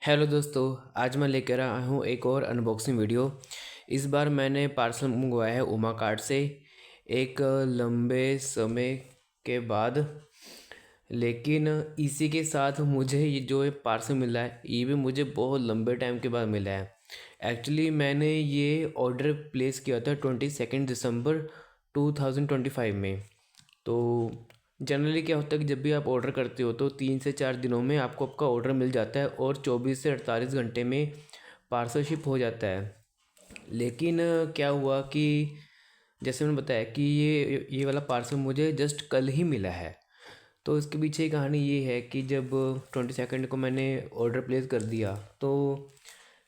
Hello दोस्तों, आज मैं लेकर आया हूँ एक और अनबॉक्सिंग वीडियो। इस बार मैंने पार्सल मंगवाया है उमा कार्ट से एक लंबे समय के बाद। लेकिन इसी के साथ मुझे ये जो पार्सल मिला है ये भी मुझे बहुत लंबे टाइम के बाद मिला है। एक्चुअली मैंने ये ऑर्डर प्लेस किया था 22 दिसंबर 2025 में। तो जनरली क्या होता है कि जब भी आप ऑर्डर करते हो तो 3 से 4 दिनों में आपको आपका ऑर्डर मिल जाता है और 24 से 48 घंटे में पार्सल शिप हो जाता है। लेकिन क्या हुआ कि जैसे मैंने बताया कि ये वाला पार्सल मुझे जस्ट कल ही मिला है। तो इसके पीछे की कहानी ये है कि जब 22 को मैंने ऑर्डर प्लेस कर दिया तो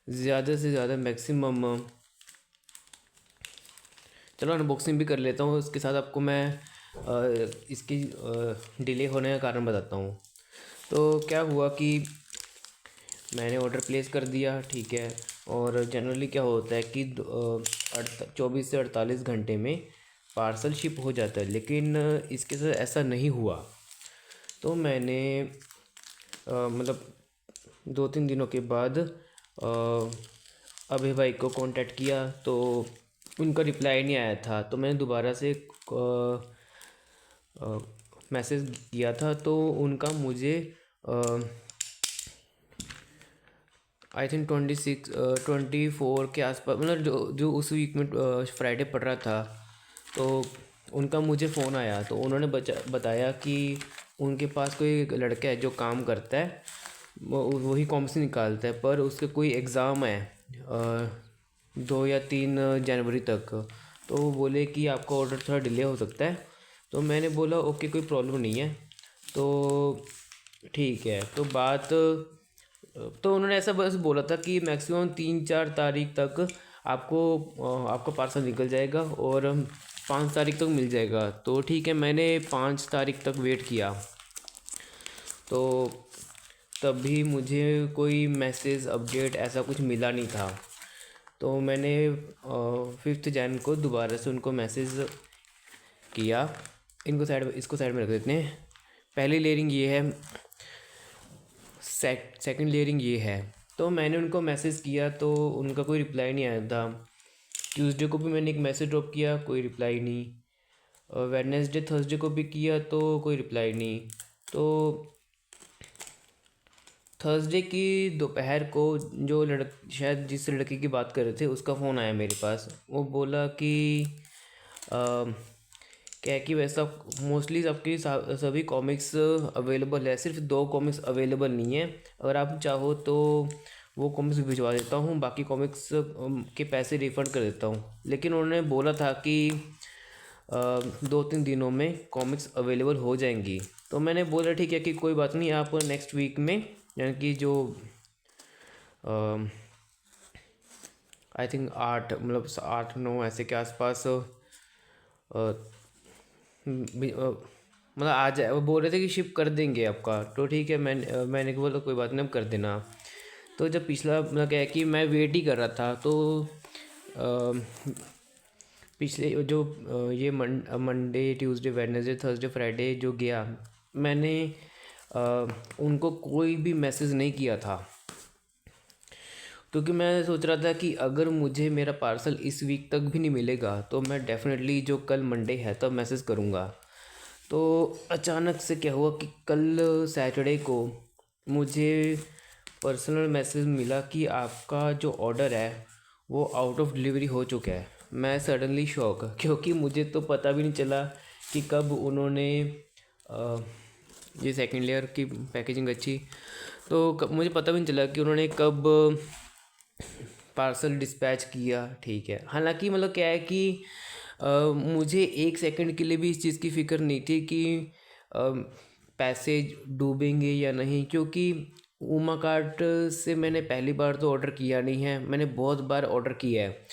ज़्यादा से ज़्यादा मैक्सिमम, चलो अनबॉक्सिंग भी कर लेता हूँ इसके साथ आपको मैं इसकी डिले होने का कारण बताता हूँ। तो क्या हुआ कि मैंने ऑर्डर प्लेस कर दिया, ठीक है। और जनरली क्या होता है कि 24 से 48 घंटे में पार्सल शिप हो जाता है, लेकिन इसके साथ ऐसा नहीं हुआ। तो मैंने मतलब 2-3 दिनों के बाद अभय भाई को कांटेक्ट किया तो उनका रिप्लाई नहीं आया था। तो मैंने दोबारा से मैसेज किया था तो उनका मुझे आई थिंक 24 के आसपास, मतलब जो जो उस वीक में फ्राइडे पड़ रहा था, तो उनका मुझे फ़ोन आया। तो उन्होंने बताया कि उनके पास कोई एक लड़का है जो काम करता है, वही कॉमर्स निकालता है, पर उसके कोई एग्ज़ाम है 2 या 3 जनवरी तक। तो वो बोले कि आपका ऑर्डर थोड़ा डिले हो सकता है। तो मैंने बोला ओके, कोई प्रॉब्लम नहीं है। तो ठीक है। तो उन्होंने ऐसा बस बोला था कि मैक्सिमम 3-4 तारीख तक आपको आपका पार्सल निकल जाएगा और 5 तारीख तक मिल जाएगा। तो ठीक है, मैंने 5 तारीख तक वेट किया। तो तब भी मुझे कोई मैसेज अपडेट ऐसा कुछ मिला नहीं था। तो मैंने 5 जैन को दोबारा से उनको मैसेज किया। इसको साइड में रख देते हैं। पहली लेयरिंग ये है, सेकंड लेयरिंग ये है। तो मैंने उनको मैसेज किया तो उनका कोई रिप्लाई नहीं आया था। ट्यूसडे को भी मैंने एक मैसेज ड्रॉप किया, कोई रिप्लाई नहीं। और वेडनेसडे थर्सडे को भी किया तो कोई रिप्लाई नहीं। तो थर्सडे की दोपहर को जो शायद जिस लड़के की बात कर रहे थे उसका फ़ोन आया मेरे पास। वो बोला कि क्या है कि वैसा मोस्टली सबकी सभी कॉमिक्स अवेलेबल है, सिर्फ 2 कॉमिक्स अवेलेबल नहीं है। अगर आप चाहो तो वो कॉमिक्स भिजवा देता हूँ, बाकी कॉमिक्स के पैसे रिफ़ंड कर देता हूँ। लेकिन उन्होंने बोला था कि 2-3 दिनों में कॉमिक्स अवेलेबल हो जाएंगी। तो मैंने बोला ठीक है कि कोई बात नहीं, आप नेक्स्ट वीक में, यानी कि जो आई थिंक 8, मतलब 8-9 ऐसे के आसपास मतलब आ जाए। वो बोल रहे थे कि शिप कर देंगे आपका। तो ठीक है, मैंने बोला कोई बात नहीं, आप कर देना। तो जब पिछला मतलब क्या है कि मैं वेट ही कर रहा था, तो पिछले जो ये Monday Tuesday Wednesday Thursday Friday जो गया, मैंने उनको कोई भी मैसेज नहीं किया था, क्योंकि मैं सोच रहा था कि अगर मुझे मेरा पार्सल इस वीक तक भी नहीं मिलेगा तो मैं डेफिनेटली जो कल मंडे है तब मैसेज करूँगा। तो अचानक से क्या हुआ कि कल सैटरडे को मुझे पर्सनल मैसेज मिला कि आपका जो ऑर्डर है वो आउट ऑफ डिलीवरी हो चुका है। मैं सडनली शॉक, क्योंकि मुझे तो पता भी नहीं चला कि कब उन्होंने ये सेकंड लेयर की पैकेजिंग अच्छी, तो मुझे पता भी नहीं चला कि उन्होंने कब पार्सल डिस्पैच किया, ठीक है। हालांकि मतलब क्या है कि मुझे 1 सेकंड के लिए भी इस चीज़ की फ़िक्र नहीं थी कि पैसे डूबेंगे या नहीं, क्योंकि उमा कार्ट से मैंने पहली बार तो ऑर्डर किया नहीं है, मैंने बहुत बार ऑर्डर किया है।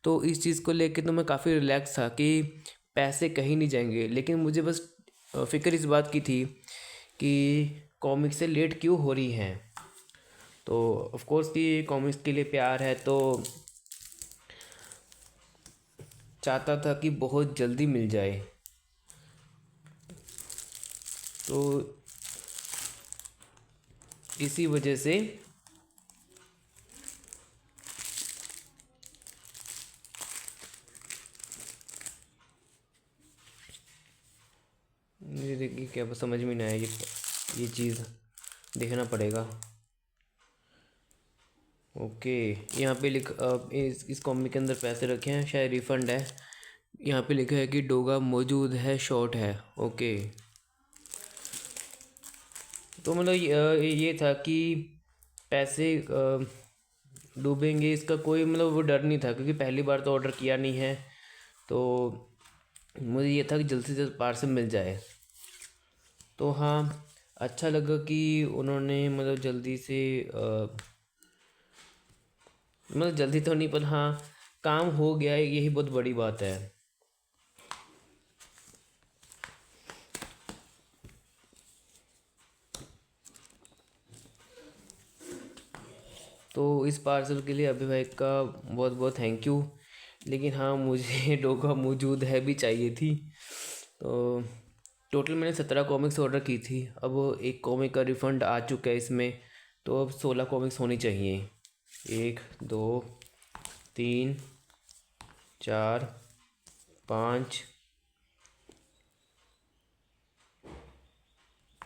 तो इस चीज़ को लेके तो मैं काफ़ी रिलैक्स था कि पैसे कहीं नहीं जाएंगे। लेकिन मुझे बस फ़िक्र इस बात की थी कि कॉमिक से लेट क्यों हो रही हैं। तो ऑफ कोर्स कि कॉमिक्स के लिए प्यार है, तो चाहता था कि बहुत जल्दी मिल जाए। तो इसी वजह से मुझे देखिए क्या समझ में नहीं आया, ये चीज़ देखना पड़ेगा। ओके, यहाँ पे इस कॉमिक के अंदर पैसे रखे हैं, शायद रिफ़ंड है। यहाँ पे लिखा है कि डोगा मौजूद है, शॉर्ट है। ओके, तो मतलब ये था कि पैसे डूबेंगे, इसका कोई मतलब वो डर नहीं था, क्योंकि पहली बार तो ऑर्डर किया नहीं है। तो मुझे ये था कि जल्द से जल्द पार्सल मिल जाए। तो हाँ, अच्छा लगा कि उन्होंने मतलब जल्दी से मतलब जल्दी तो नहीं, पर हाँ काम हो गया है, यही बहुत बड़ी बात है। तो इस पार्सल के लिए अभी भाई का बहुत बहुत थैंक यू। लेकिन हाँ, मुझे डोगा मौजूद है भी चाहिए थी। तो टोटल मैंने 17 कॉमिक्स ऑर्डर की थी, अब एक कॉमिक का रिफ़ंड आ चुका है इसमें। तो अब 16 कॉमिक्स होनी चाहिए। 1 2 3 4 5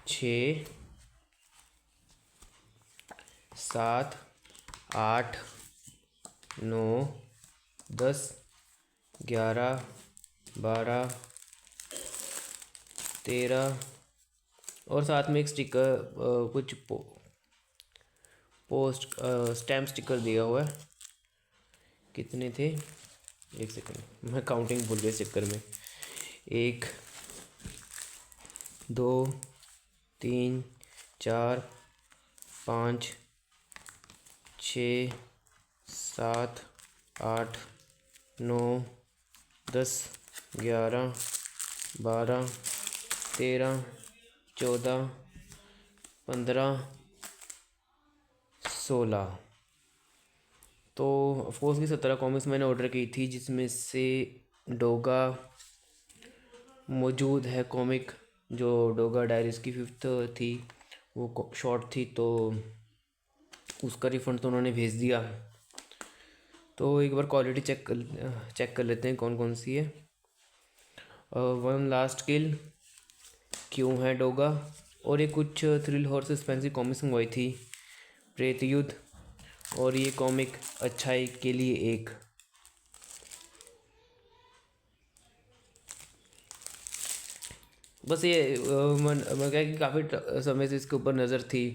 6 7 8 9 10 11 12 13 और साथ में एक स्टिकर, कुछ पोस्ट स्टैम्प स्टिकर दिया हुआ है। कितने थे, एक सेकंड, मैं काउंटिंग भूल गया इस चक्कर में। 1 2 3 4 5 6 7 8 9 10 11 12 13 14 15 16। तो ऑफकोर्स की 17 कॉमिक्स मैंने ऑर्डर की थी, जिसमें से डोगा मौजूद है कॉमिक। जो डोगा डायरीज़ की 5th थी, वो शॉर्ट थी, तो उसका रिफ़ंड तो उन्होंने भेज दिया। तो एक बार क्वालिटी चेक कर लेते हैं कौन कौन सी है। वन लास्ट किल, क्यों है डोगा, और ये कुछ थ्रिल हॉर सस्पेंसिव कॉमिक्स मंगवाई थी, प्रेत युद्ध, और ये कॉमिक अच्छाई के लिए एक। बस ये मैं क्या कि काफ़ी समय से इसके ऊपर नज़र थी,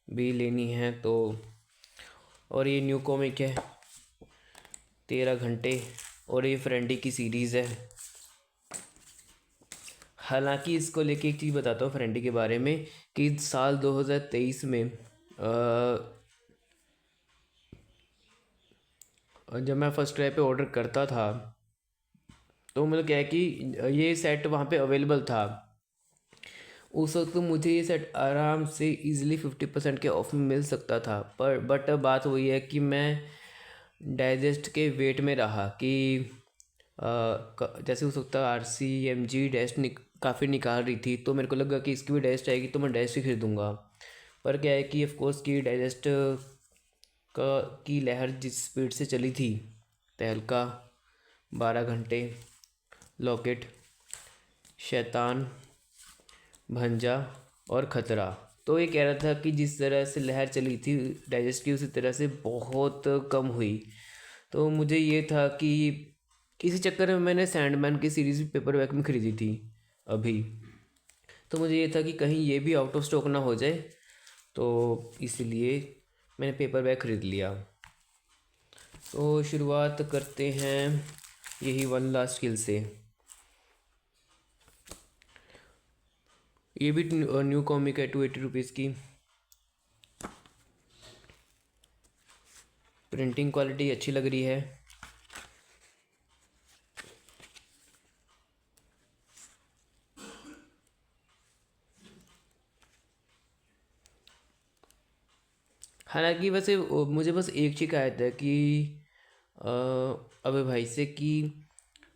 भी लेनी है तो। और ये न्यू कॉमिक है, 13 घंटे, और ये फ्रेंडी की सीरीज़ है। हालांकि इसको लेके एक चीज़ बताता हूँ फ्रेंडी के बारे में, कि साल 2023 में जब मैं फर्स्ट क्राई पे ऑर्डर करता था, तो मतलब क्या है कि ये सेट वहाँ पे अवेलेबल था। उस वक्त मुझे ये सेट आराम से इजीली 50% के ऑफ में मिल सकता था, पर बट बात वही है कि मैं डाइजेस्ट के वेट में रहा कि जैसे उस वक्त RCMG डैश काफ़ी निकाल रही थी, तो मेरे को लगा कि इसकी भी डाइजेस्ट आएगी तो मैं डाइजेस्ट ही खरीदूँगा। पर क्या है कि ऑफकोर्स की डाइजेस्ट की लहर जिस स्पीड से चली थी, तहलका, 12 घंटे, लॉकेट, शैतान, भंजा और खतरा, तो ये कह रहा था कि जिस तरह से लहर चली थी डाइजेस्ट की, उसी तरह से बहुत कम हुई। तो मुझे ये था कि इसी चक्कर में मैंने सैंडमैन की सीरीज़ भी पेपर बैक में ख़रीदी थी अभी। तो मुझे ये था कि कहीं ये भी आउट ऑफ स्टॉक ना हो जाए, तो इसलिए मैंने पेपर बैक ख़रीद लिया। तो शुरुआत करते हैं यही वन लास्ट किल से। ये भी न्यू कॉमिक है, 280 रुपीज़ की। प्रिंटिंग क्वालिटी अच्छी लग रही है। हालांकि वैसे मुझे बस एक शिकायत है कि अ, अबे भाई से कि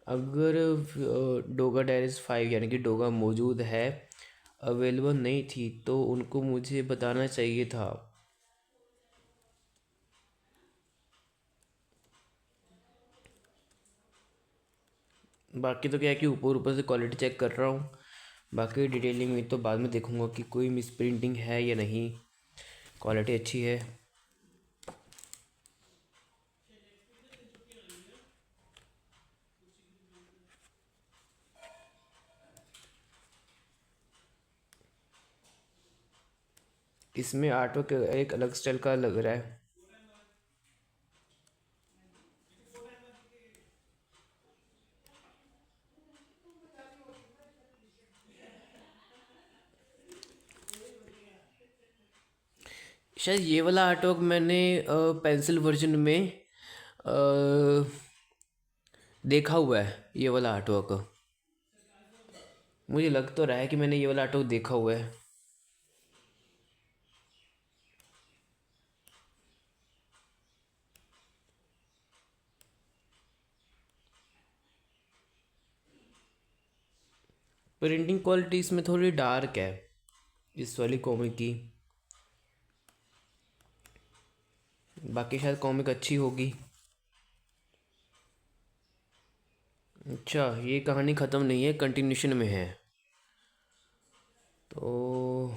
अगर डोगा डायरीज 5 यानी कि डोगा मौजूद है, अवेलेबल नहीं थी, तो उनको मुझे बताना चाहिए था। बाकी तो क्या है कि ऊपर ऊपर से क्वालिटी चेक कर रहा हूँ, बाकी डिटेलिंग में तो बाद में देखूँगा कि कोई मिस प्रिंटिंग है या नहीं, क्वालिटी अच्छी है। इसमें आर्टवर्क एक अलग स्टाइल का लग रहा है। शायद ये वाला आर्टवर्क मैंने पेंसिल वर्जन में देखा हुआ है। ये वाला आर्टवर्क मुझे लग तो रहा है कि मैंने ये वाला आर्टवर्क देखा हुआ है। प्रिंटिंग क्वालिटी इसमें थोड़ी डार्क है इस वाली कॉमिक की। बाकी शायद कॉमिक अच्छी होगी। अच्छा, ये कहानी ख़त्म नहीं है, कंटिन्यूशन में है। तो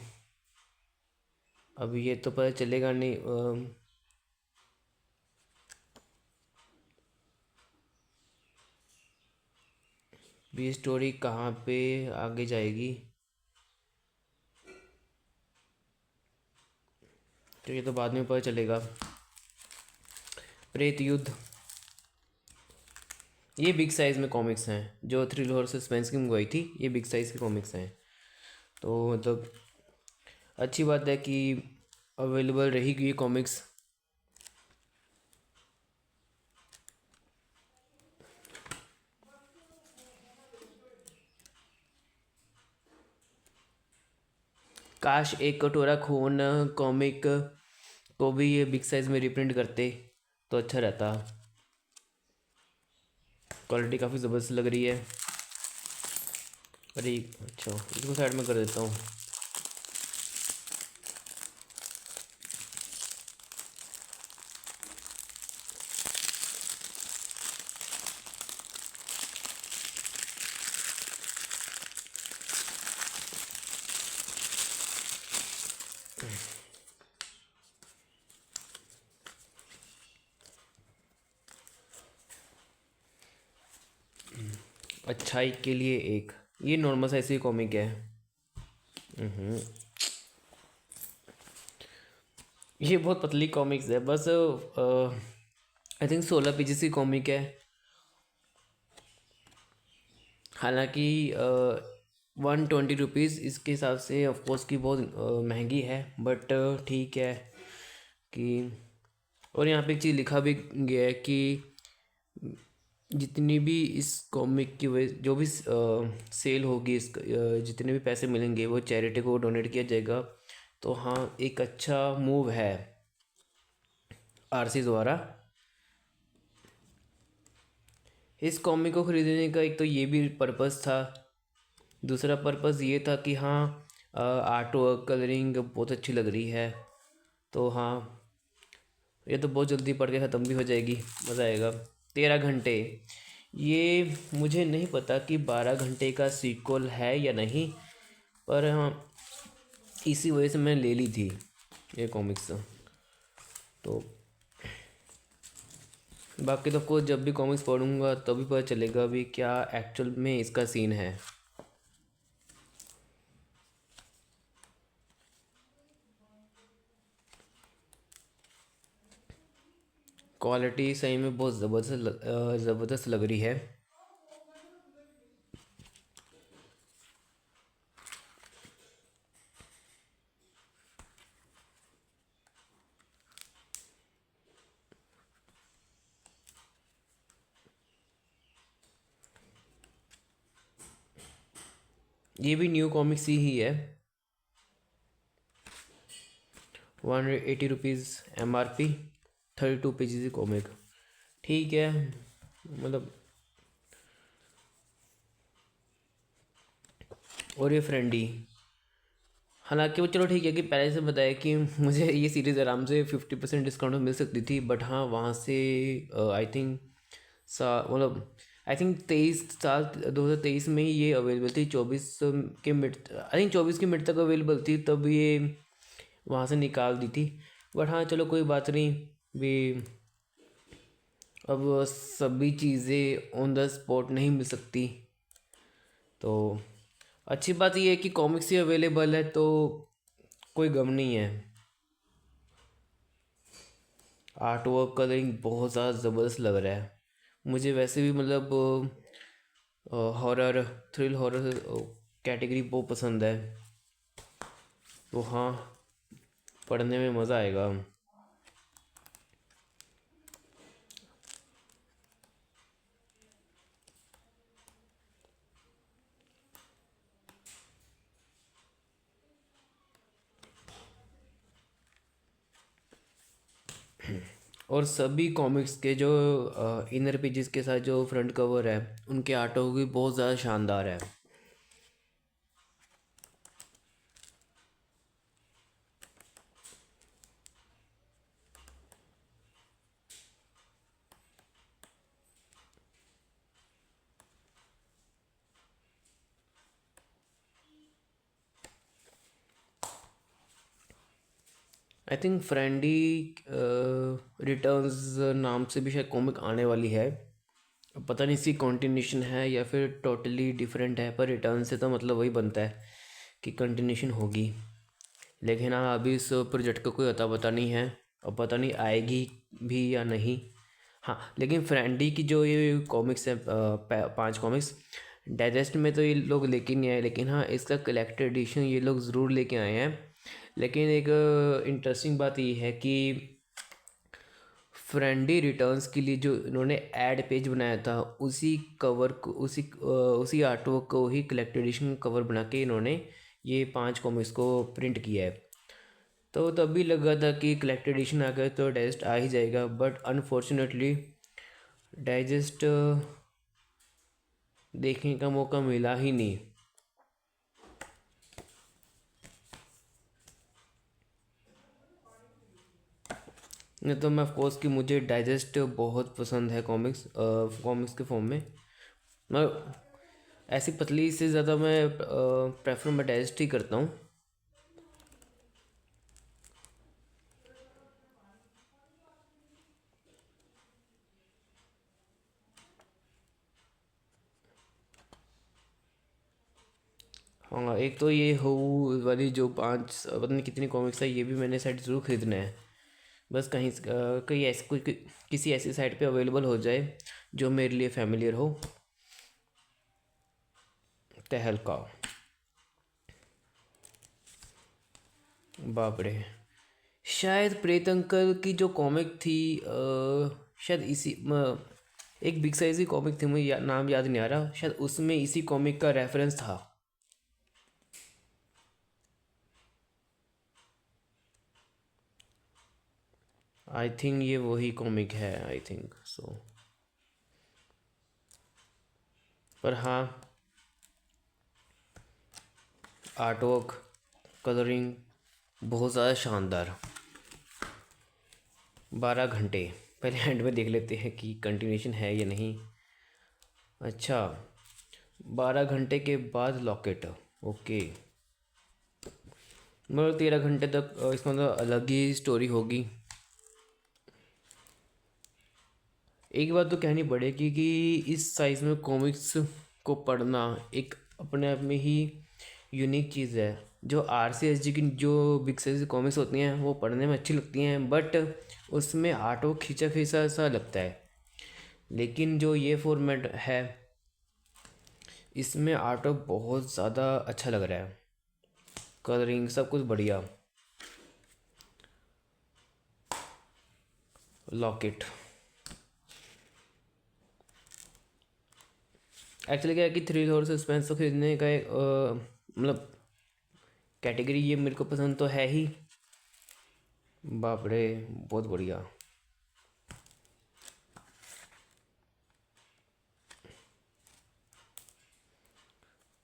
अब ये तो पता चलेगा नहीं भी स्टोरी कहाँ पे आगे जाएगी। तो ये तो बाद में पता चलेगा। प्रेत युद्ध, ये बिग साइज़ में कॉमिक्स हैं। जो थ्रिलर और सस्पेंस की मंगवाई थी, ये बिग साइज़ के कॉमिक्स हैं। तो मतलब अच्छी बात है कि अवेलेबल रहेगी ये कॉमिक्स। काश एक कटोरा खून कॉमिक को भी ये बिग साइज़ में रिप्रिंट करते तो अच्छा रहता। क्वालिटी काफ़ी ज़बरदस्त लग रही है। अरे अच्छा, इसको साइड में कर देता हूँ। अच्छाई के लिए एक, ये नॉर्मल साइज की कॉमिक है। ये बहुत पतली कॉमिक्स है, बस आई थिंक 16 पेजेस की कॉमिक है। हालांकि 120 रुपीज़ इसके हिसाब से ऑफकोर्स की बहुत महंगी है, बट ठीक है कि। और यहाँ पे एक चीज़ लिखा भी गया है कि जितनी भी इस कॉमिक की वजह जो भी सेल होगी, इस जितने भी पैसे मिलेंगे वो चैरिटी को डोनेट किया जाएगा। तो हाँ, एक अच्छा मूव है आरसी द्वारा। इस कॉमिक को ख़रीदने का एक तो ये भी पर्पस था। दूसरा पर्पस ये था कि हाँ, आर्ट वर्क कलरिंग बहुत अच्छी लग रही है। तो हाँ, ये तो बहुत जल्दी पढ़ के ख़त्म भी हो जाएगी, मज़ा आएगा। 13 घंटे, ये मुझे नहीं पता कि 12 घंटे का सीक्वल है या नहीं, पर हाँ इसी वजह से मैंने ले ली थी ये कॉमिक्स। तो बाकी तो आपको जब भी कॉमिक्स पढ़ूंगा तभी पता चलेगा भी क्या एक्चुअल में इसका सीन है। क्वालिटी सही में बहुत ज़बरदस्त लग रही है। ये भी न्यू कॉमिक्स ही है। 180 रुपीज़ MRP, 32 पेजेस की कॉमिक। ठीक है, मतलब। और ये फ्रेंडी, हालांकि वो चलो ठीक है कि पहले से बताया कि मुझे ये सीरीज़ आराम से 50% डिस्काउंट में मिल सकती थी, बट हाँ वहाँ से आई थिंक मतलब आई थिंक 23 साल 2023 में ही ये अवेलेबल थी, 24 के मिड, आई थिंक 24 के मिड तक अवेलेबल थी, तब ये वहाँ से निकाल दी थी। बट हाँ चलो कोई बात नहीं भी, अब सभी चीज़ें ऑन द स्पॉट नहीं मिल सकती। तो अच्छी बात ये है कि कॉमिक्स ही अवेलेबल है, तो कोई गम नहीं है। आर्ट वर्क कलरिंग बहुत ज़्यादा ज़बरदस्त लग रहा है मुझे, वैसे भी मतलब हॉरर, थ्रिल हॉरर कैटेगरी बहुत पसंद है, तो हाँ पढ़ने में मज़ा आएगा। और सभी कॉमिक्स के जो इनर पेजेस के साथ जो फ्रंट कवर है, उनके आर्टवर्क भी बहुत ज़्यादा शानदार है। आई थिंक फ्रेंडी रिटर्न्स नाम से भी शायद कॉमिक आने वाली है। अब पता नहीं इसकी कंटिन्यूशन है या फिर टोटली डिफरेंट है, पर रिटर्न से तो मतलब वही बनता है कि कंटिन्यूशन होगी। लेकिन हाँ अभी इस प्रोजेक्ट का कोई अता पता नहीं है, और पता नहीं आएगी भी या नहीं। हाँ लेकिन फ्रेंडी की जो ये कॉमिक्स है, 5 कॉमिक्स डाइजेस्ट में तो ये लोग लेके नहीं आए, लेकिन हाँ इसका कलेक्टेड एडिशन ये लोग ज़रूर लेके आए हैं। लेकिन एक इंटरेस्टिंग बात ये है कि फ्रेंडी रिटर्न्स के लिए जो इन्होंने ऐड पेज बनाया था, उसी कवर को, उसी आर्टवर्क को ही कलेक्टेड एडिशन कवर बना के इन्होंने ये 5 कॉमिक्स को प्रिंट किया है। तो तभी लगा था कि कलेक्टेड एडिशन आ गया तो डाइजेस्ट आ ही जाएगा, बट अनफॉर्चुनेटली डाइजेस्ट देखने का मौका मिला ही नहीं। नहीं तो मैं ऑफकोर्स कि मुझे डाइजेस्ट बहुत पसंद है, कॉमिक्स के फॉर्म में। मैं ऐसी पतली से ज़्यादा मैं प्रेफर मैं डाइजेस्ट ही करता हूँ। हाँ एक तो ये हो वाली जो 5 पता नहीं कितनी कॉमिक्स है, ये भी मैंने साइट ज़रूर खरीदना है। बस कहीं ऐसी कोई किसी ऐसी साइट पे अवेलेबल हो जाए जो मेरे लिए फैमिलियर हो। तहलका, बाप रे। शायद प्रेत अंकल की जो कॉमिक थी, शायद एक बिग साइज की कॉमिक थी, मुझे नाम याद नहीं आ रहा, शायद उसमें इसी कॉमिक का रेफरेंस था। आई थिंक ये वही कॉमिक है, आई थिंक सो। पर हाँ आर्टवर्क कलरिंग बहुत ज़्यादा शानदार। 12 घंटे, पहले एंड में देख लेते हैं कि कंटिन्यूशन है या नहीं। अच्छा, 12 घंटे के बाद लॉकेट, ओके। मतलब 13 घंटे तक इसका मतलब अलग ही स्टोरी होगी। एक बात तो कहनी पड़ेगी कि इस साइज़ में कॉमिक्स को पढ़ना एक अपने आप में ही यूनिक चीज़ है। जो RCSG की जो बिग साइज कॉमिक्स होती हैं वो पढ़ने में अच्छी लगती हैं, बट उसमें आर्टवर्क खींचा खींचा सा लगता है। लेकिन जो ये फॉर्मेट है, इसमें आर्टवर्क बहुत ज़्यादा अच्छा लग रहा है, कलरिंग सब कुछ बढ़िया। लॉकेट एक्चुअली क्या है कि थ्रिल और सस्पेंस तो खरीदने का एक मतलब कैटेगरी ये मेरे को पसंद तो है ही। बाप रे बहुत बढ़िया।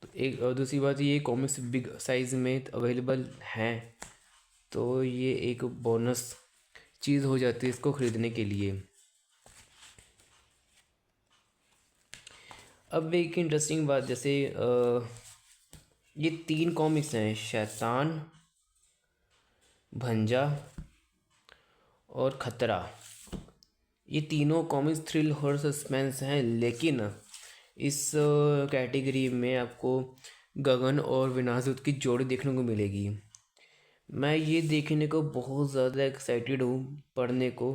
तो एक और दूसरी बात, ये कॉमिक्स बिग साइज़ में अवेलेबल हैं, तो ये एक बोनस चीज़ हो जाती है इसको ख़रीदने के लिए। अब एक इंटरेस्टिंग बात, जैसे ये 3 कॉमिक्स हैं, शैतान, भंजा और खतरा। ये तीनों कॉमिक्स थ्रिल और सस्पेंस हैं, लेकिन इस कैटेगरी में आपको गगन और विनाशदूत की जोड़ी देखने को मिलेगी। मैं ये देखने को बहुत ज़्यादा एक्साइटेड हूँ पढ़ने को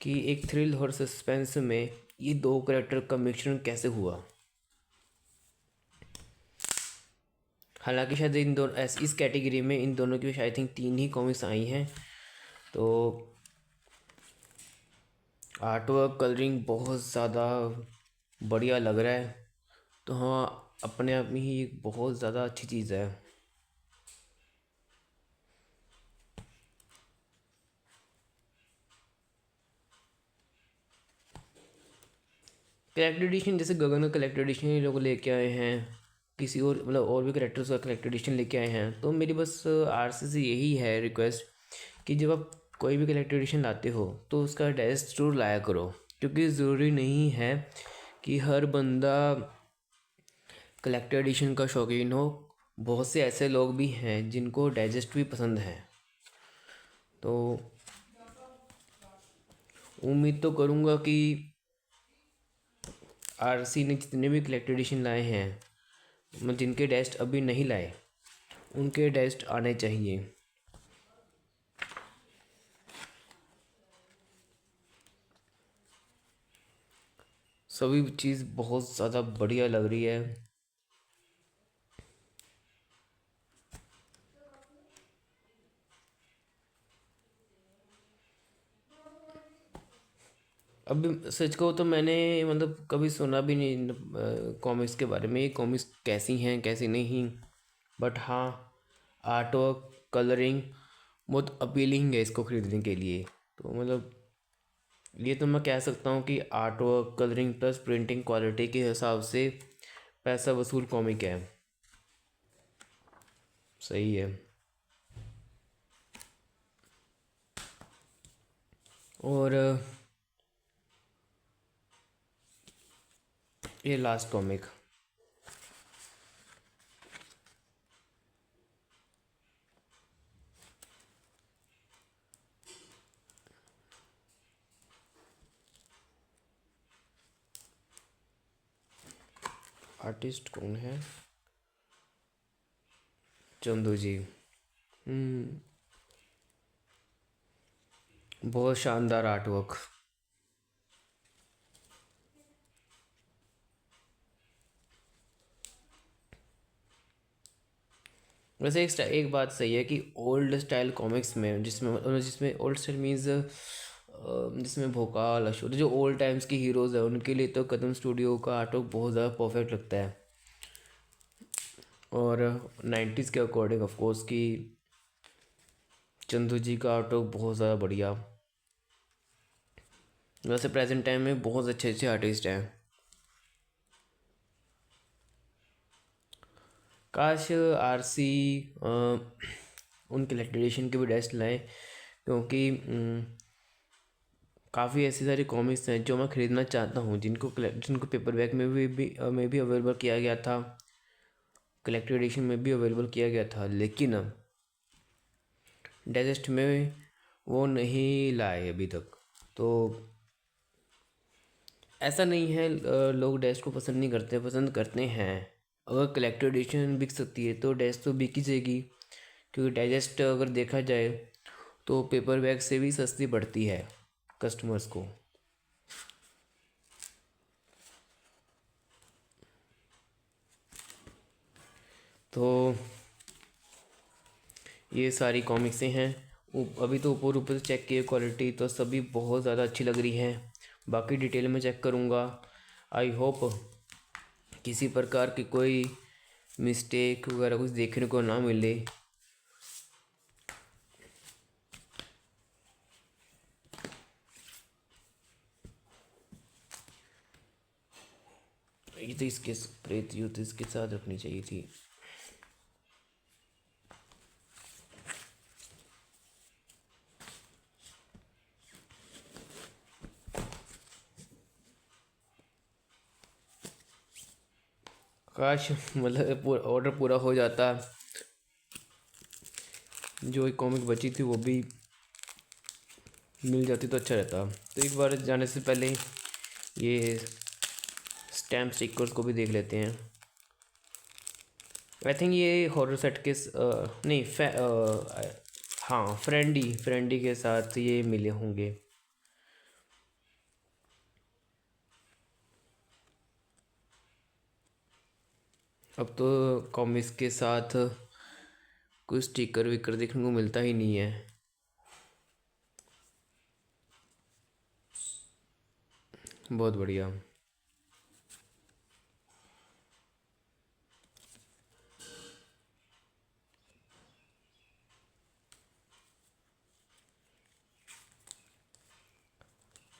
कि एक थ्रिल और सस्पेंस में ये दो कैरेक्टर का मिश्रण कैसे हुआ। हालांकि शायद इन दोनों इस कैटेगरी में इन दोनों की आई थिंक 3 ही कॉमिक्स आई हैं। तो आर्ट वर्क कलरिंग बहुत ज़्यादा बढ़िया लग रहा है। तो हाँ, अपने आप में ही एक बहुत ज़्यादा अच्छी चीज़ है। कलेक्टर एडिशन, जैसे गगन का कलेक्टर एडिशन ये लोग लेके आए हैं, किसी और मतलब और भी करेक्टर्स का कलेक्टर एडिशन लेके आए हैं, तो मेरी बस आरसी से यही है रिक्वेस्ट कि जब आप कोई भी कलेक्टर एडिशन लाते हो तो उसका डायरेक्ट जरूर लाया करो, क्योंकि ज़रूरी नहीं है कि हर बंदा कलेक्टर एडिशन का शौकीन हो। बहुत से ऐसे लोग भी हैं जिनको डाइजेस्ट भी पसंद है। तो उम्मीद तो करूँगा कि आरसी ने जितने भी कलेक्टर एडिशन लाए हैं, मतलब जिनके टेस्ट अभी नहीं लाए, उनके टेस्ट आने चाहिए। सभी चीज़ बहुत ज़्यादा बढ़िया लग रही है। अभी सच कहो तो मैंने मतलब कभी सुना भी नहीं कॉमिक्स के बारे में, ये कॉमिक्स कैसी हैं कैसी नहीं। बट हाँ, आर्ट वर्क कलरिंग बहुत अपीलिंग है इसको ख़रीदने के लिए। तो मतलब ये तो मैं कह सकता हूँ कि art work colouring plus printing quality के हिसाब से पैसा वसूल कॉमिक है। सही है। और ये लास्ट कॉमिक, आर्टिस्ट कौन है? चंदू जी। बहुत शानदार आर्ट वर्क। वैसे एक बात सही है कि ओल्ड स्टाइल कॉमिक्स में, जिसमें ओल्ड स्टाइल मीन्स जिसमें भोकाल, अशोक, जो ओल्ड टाइम्स के हीरोज़ हैं, उनके लिए तो कदम स्टूडियो का आर्ट वर्क बहुत ज़्यादा परफेक्ट लगता है। और 90s के अकॉर्डिंग ऑफ कोर्स कि चंदू जी का आर्ट वर्क बहुत ज़्यादा बढ़िया। वैसे प्रेजेंट टाइम में बहुत अच्छे अच्छे आर्टिस्ट हैं। काश आरसी उन कलेक्टेड एडिशन के भी डेस्ट लाए, क्योंकि काफ़ी ऐसी सारी कॉमिक्स हैं जो मैं ख़रीदना चाहता हूँ, जिनको पेपरबैक में भी अवेलेबल किया गया था, कलेक्टेड एडिशन में भी अवेलेबल किया गया था, लेकिन डाइजेस्ट में वो नहीं लाए अभी तक। तो ऐसा नहीं है लोग डाइजेस्ट को पसंद नहीं करते, पसंद करते हैं। अगर कलेक्टेड एडिशन बिक सकती है तो डाइजेस्ट तो बिक ही जाएगी, क्योंकि डाइजेस्ट अगर देखा जाए तो पेपरबैक से भी सस्ती पड़ती है कस्टमर्स को। तो ये सारी कॉमिक्सें हैं। अभी तो ऊपर ऊपर से चेक किए, क्वालिटी तो सभी बहुत ज़्यादा अच्छी लग रही हैं। बाकी डिटेल में चेक करूँगा। आई होप किसी प्रकार की कोई मिस्टेक वगैरह कुछ देखने को ना मिले। ये तो इसके प्रेत युद्ध इसके साथ रखनी चाहिए थी। काश मतलब ऑर्डर पूरा हो जाता, जो एक कॉमिक बची थी वो भी मिल जाती तो अच्छा रहता। तो एक बार जाने से पहले ये स्टैम्प स्टिकर्स को भी देख लेते हैं। आई थिंक ये हॉरर सेट के नहीं हाँ फ्रेंडी के साथ ये मिले होंगे। अब तो कॉमिक्स के साथ कुछ स्टिकर विकर देखने को मिलता ही नहीं है। बहुत बढ़िया।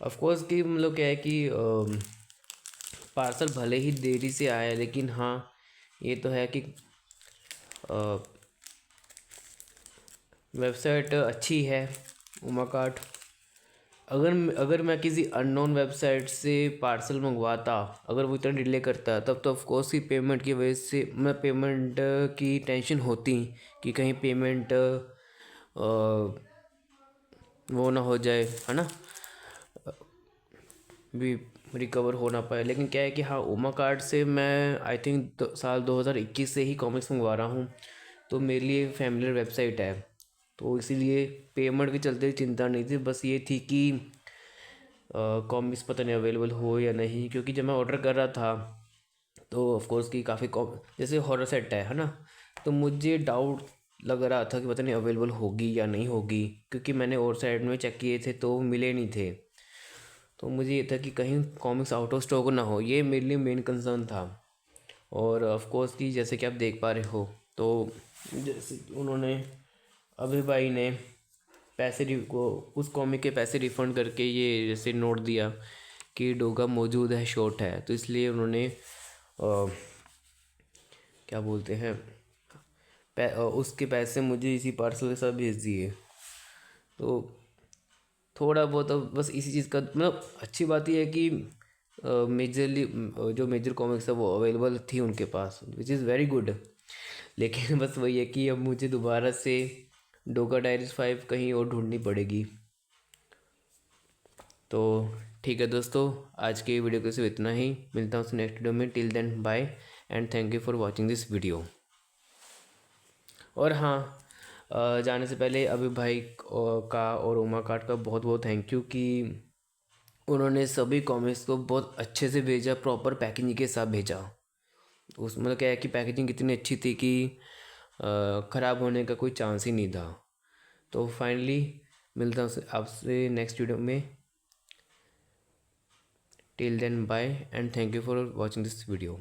ऑफ कोर्स कि मतलब क्या है कि पार्सल भले ही देरी से आया, लेकिन हाँ ये तो है कि वेबसाइट अच्छी है उमा कार्ट। अगर अगर मैं किसी अननोन वेबसाइट से पार्सल मंगवाता, अगर वो इतना डिले करता, तब तो ऑफकोर्स की पेमेंट की वजह से मैं पेमेंट की टेंशन होती कि कहीं पेमेंट वो ना हो जाए, है ना, भी रिकवर हो ना पाए। लेकिन क्या है कि हाँ उमा कार्ड से मैं आई थिंक साल 2021 से ही कॉमिक्स मंगवा रहा हूँ, तो मेरे लिए फैमिलियर वेबसाइट है। तो इसीलिए पेमेंट के चलते चिंता नहीं थी, बस ये थी कि कॉमिक्स पता नहीं अवेलेबल हो या नहीं। क्योंकि जब मैं ऑर्डर कर रहा था तो ऑफकोर्स की काफ़ी जैसे हॉरर सेट है ना, तो मुझे डाउट लग रहा था कि पता नहीं अवेलेबल होगी या नहीं होगी, क्योंकि मैंने और साइड में चेक किए थे तो मिले नहीं थे। तो मुझे ये था कि कहीं कॉमिक्स आउट ऑफ स्टॉक ना हो, ये मेरे लिए मेन कंसर्न था। और ऑफ कोर्स कि जैसे कि आप देख पा रहे हो, तो जैसे उन्होंने अभी भाई ने को उस कॉमिक के पैसे रिफ़ंड करके ये जैसे नोट दिया कि डोगा मौजूद है, शॉर्ट है, तो इसलिए उन्होंने क्या बोलते हैं उसके पैसे मुझे इसी पार्सल के साथ भेज दिए। तो थोड़ा बहुत अब बस इसी चीज़ का मतलब अच्छी बात यह है कि मेजरली जो मेजर कॉमिक्स है वो अवेलेबल थी उनके पास, विच इज़ वेरी गुड। लेकिन बस वही है कि अब मुझे दोबारा से डोगा डायरीज 5 कहीं और ढूंढनी पड़ेगी। तो ठीक है दोस्तों, आज के वीडियो को सिर्फ इतना ही। मिलता हूँ नेक्स्ट वीडियो में। Till then bye and thank you for watching this video. और हाँ जाने से पहले अभी भाई का और उमा कार्ड का बहुत बहुत थैंक यू कि उन्होंने सभी कॉमिक्स को बहुत अच्छे से भेजा, प्रॉपर पैकेजिंग के साथ भेजा। उस मतलब क्या है कि पैकेजिंग इतनी अच्छी थी कि ख़राब होने का कोई चांस ही नहीं था। तो फाइनली मिलता हूँ आपसे नेक्स्ट वीडियो में। Till then bye and thank you for watching this video.